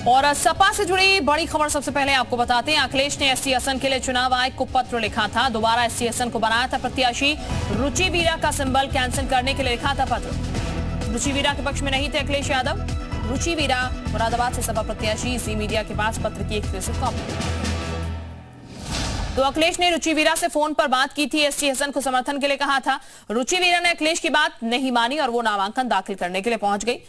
और सपा से जुड़ी बड़ी खबर सबसे पहले आपको बताते हैं। अखिलेश ने एसटी हसन के लिए चुनाव आयोग को पत्र लिखा था। दोबारा एसटी हसन को बनाया था प्रत्याशी। रुचि वीरा का सिंबल कैंसिल करने के लिए लिखा था पत्र। रुचि वीरा के पक्ष में नहीं थे अखिलेश यादव। रुचि वीरा मुरादाबाद से सपा प्रत्याशी जी मीडिया के पास पत्र की एक्सक्लूसिव कॉपी। तो अखिलेश ने रुचि वीरा से फोन पर बात की थी। एसटी हसन को समर्थन के लिए कहा था। रुचि वीरा ने अखिलेश की बात नहीं मानी और वो नामांकन दाखिल करने के लिए पहुंच गई।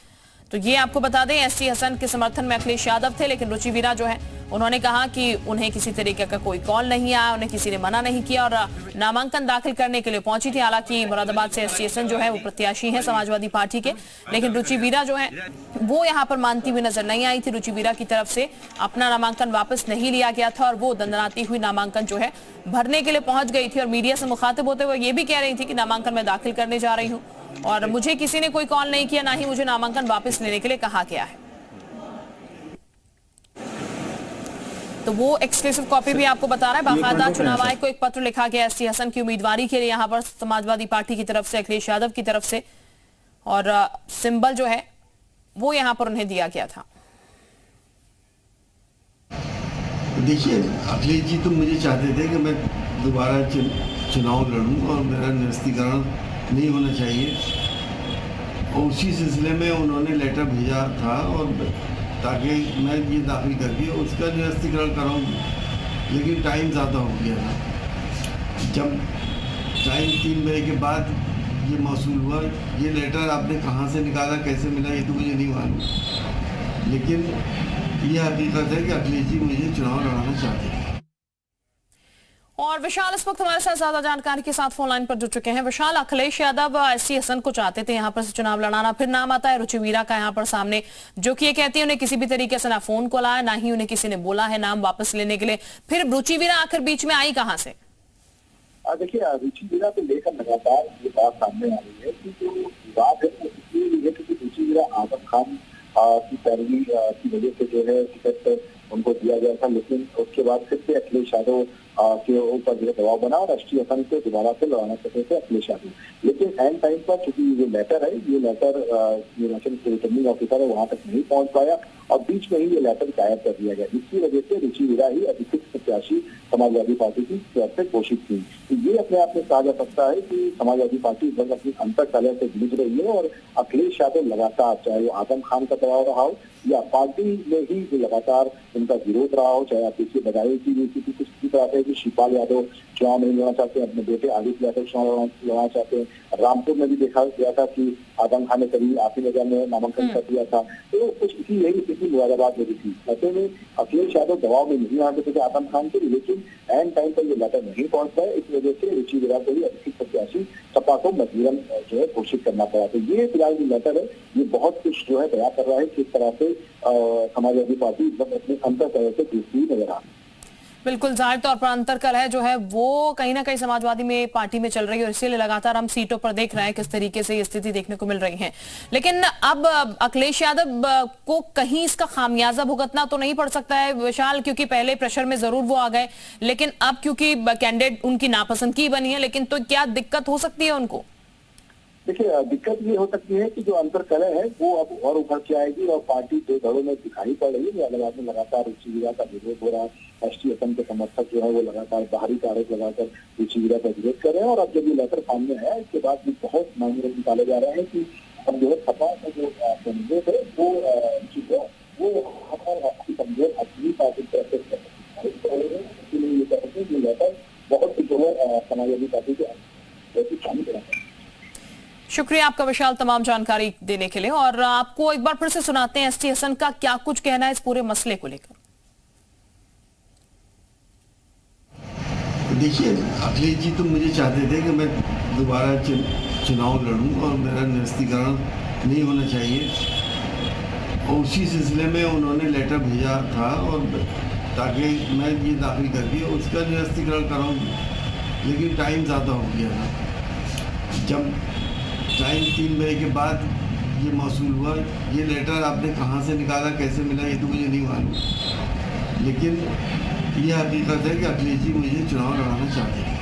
तो ये आपको बता दें, एसटी हसन के समर्थन में अखिलेश यादव थे, लेकिन रुचि वीरा जो है उन्होंने कहा कि उन्हें किसी तरीके का कोई कॉल नहीं आया, उन्हें किसी ने मना नहीं किया और नामांकन दाखिल करने के लिए पहुंची थी। हालांकि मुरादाबाद से एसटी हसन जो है वो प्रत्याशी है समाजवादी पार्टी के, लेकिन रुचि वीरा जो है वो यहाँ पर मानती हुई नजर नहीं आई थी। रुचि वीरा की तरफ से अपना नामांकन वापस नहीं लिया गया था और वो दंदनाती हुई नामांकन जो है भरने के लिए पहुंच गई थी और मीडिया से मुखातिब होते हुए ये भी कह रही थी कि नामांकन मैं दाखिल करने जा रही हूँ और मुझे किसी ने कोई कॉल नहीं किया, ना ही मुझे नामांकन वापस लेने के लिए कहा गया है। तो वो एक्सक्लूसिव कॉपी भी आपको बता रहा है। बाकायदा चुनाव आयोग को एक पत्र लिखा गया एसटी हसन की उम्मीदवारी के लिए, यहाँ पर समाजवादी पार्टी की तरफ से, अखिलेश यादव की तरफ से, और सिंबल जो है वो यहाँ पर उन्हें दिया गया था। देखिए, अखिलेश जी तो मुझे चाहते थे कि मैं दोबारा चुनाव लड़ूं और मेरा निरस्तीकरण नहीं होना चाहिए, और उसी सिलसिले में उन्होंने लेटर भेजा था और ताकि मैं ये दाखिल करके उसका निरस्तीकरण कराऊँ, लेकिन टाइम ज़्यादा हो गया था। जब टाइम 3 बजे के बाद ये मौसूल हुआ, ये लेटर आपने कहाँ से निकाला, कैसे मिला, ये तो मुझे नहीं मालूम, लेकिन ये हकीकत है कि अखिलेश जी मुझे चुनाव लड़ाना चाहते हैं। और विशाल इस वक्त हमारे साथ ज्यादा जानकारी के साथ फोन लाइन पर जुड़ चुके हैं। विशाल, अखिलेश यादव एसटी हसन को चाहते थे यहाँ पर से चुनाव लड़ाना, फिर नाम आता है रुचि वीरा का यहाँ पर सामने, जो कि ये कहती है उन्हें किसी भी तरीके से ना फोन कॉल आया, ना ही उन्हें किसी ने बोला है नाम वापस लेने के लिए। फिर रुचि वीरा आखिर बीच में आई कहाँ से? देखिए, रुचि वीरा को लेकर लगातार ये बात सामने आ रही है कि जो विवाद है वो इसलिए है क्योंकि रुचि वीरा आजम खान की पैरवी की वजह से जो है टिकट उनको दिया गया था, लेकिन उसके बाद फिर से अखिलेश यादव के ऊपर जो दबाव बना और एसटी हसन को दोबारा से लड़ाना चाहते थे अखिलेश यादव। लेकिन एंड टाइम पर चूंकि ये लेटर है, ये लेटर निर्वाचन के रिटर्निंग ऑफिसर है वहां तक नहीं पहुंच पाया और बीच में ही ये लेटर गायब कर दिया गया। इसकी वजह से रुचि वीरा ही अधिकृत प्रत्याशी समाजवादी पार्टी की तरफ से घोषित थी। तो ये अपने आप में कहा जा सकता है कि समाजवादी पार्टी बस अपनी अंतर्कलह से जूझ रही है और अखिलेश यादव लगातार, चाहे वो आजम खान का दबाव रहा हो या पार्टी में ही जो लगातार उनका विरोध रहा हो, चाहे आप देखिए बदायूं की नीति किसी तरह से कि शिवपाल यादव चुनाव नहीं लड़ना चाहते, अपने बेटे आदित्य यादव चुनाव लड़ना चाहते हैं। रामपुर में भी देखा गया था कि आजम खान ने कभी आसिफ नगर में नामांकन कर दिया था। तो कुछ इसी यही स्थिति मुरादाबाद में भी थी। ऐसे में अखिलेश यादव दबाव में नहीं आते थे आजम खान के, लेकिन एंड टाइम पर ये लेटर नहीं पहुंच पाए। इस वजह से रुचि वीरा को ही अधिकृत प्रत्याशी सपा को मजबूरन जो है घोषित करना पड़ा। तो ये फिलहाल जो लेटर है ये बहुत कुछ जो है बयां कर रहा है किस तरह से समाजवादी पार्टी अपने अंतर्कलह से जूझती हुई नजर आ रही है। बिल्कुल, जाहिर तौर पर अंतर्कलह जो है वो कहीं ना कहीं समाजवादी में पार्टी में चल रही है और इसीलिए लगातार हम सीटों पर देख रहे हैं किस तरीके से ये स्थिति देखने को मिल रही है। लेकिन अब अखिलेश यादव को कहीं इसका खामियाजा भुगतना तो नहीं पड़ सकता है विशाल, क्योंकि पहले प्रेशर में जरूर वो आ गए, लेकिन अब क्योंकि कैंडिडेट उनकी नापसंदगी बनी है, लेकिन तो क्या दिक्कत हो सकती है उनको? देखिए, दिक्कत ये हो सकती है कि जो अंतर्कलह है वो अब और उभर के आएगी और पार्टी दो धड़ों में दिखाई पड़ रही है। मुरादाबाद में लगातार रुचि वीरा का विरोध हो रहा है, एसटी हसन के समर्थक जो है वो लगातार बाहरी आरोप लगाकर रुचि वीरा का विरोध कर रहे हैं। और अब जब ये लेटर सामने आया इसके बाद भी बहुत मायने निकाले जा रहे हैं कि अब जो है सपा का जो कैंडिडेट है वो हमारी कमजोर अपनी पार्टी तरफ ये कहते हैं कि लेटर बहुत जो है समाजवादी पार्टी के शामिल कराते हैं। शुक्रिया आपका विशाल तमाम जानकारी देने के लिए। और आपको एक बार फिर से सुनाते हैं एसटी हसन का क्या कुछ कहना है इस पूरे मसले को लेकर। देखिए, अखिलेश जी तो मुझे चाहते थे कि मैं दोबारा चुनाव लड़ूं और मेरा निरस्तीकरण नहीं होना चाहिए, और उसी सिलसिले में उन्होंने लेटर भेजा था और ताकि मैं ये दाखिल करके उसका निरस्तीकरण कराऊँ, लेकिन टाइम ज़्यादा हो गया था। जब टाइम 3 बजे के बाद ये मौसूल हुआ, ये लेटर आपने कहाँ से निकाला, कैसे मिला, ये तो मुझे नहीं मालूम, लेकिन ये हकीकत है कि अखिलेश जी मुझे चुनाव लड़ाना चाहते हैं।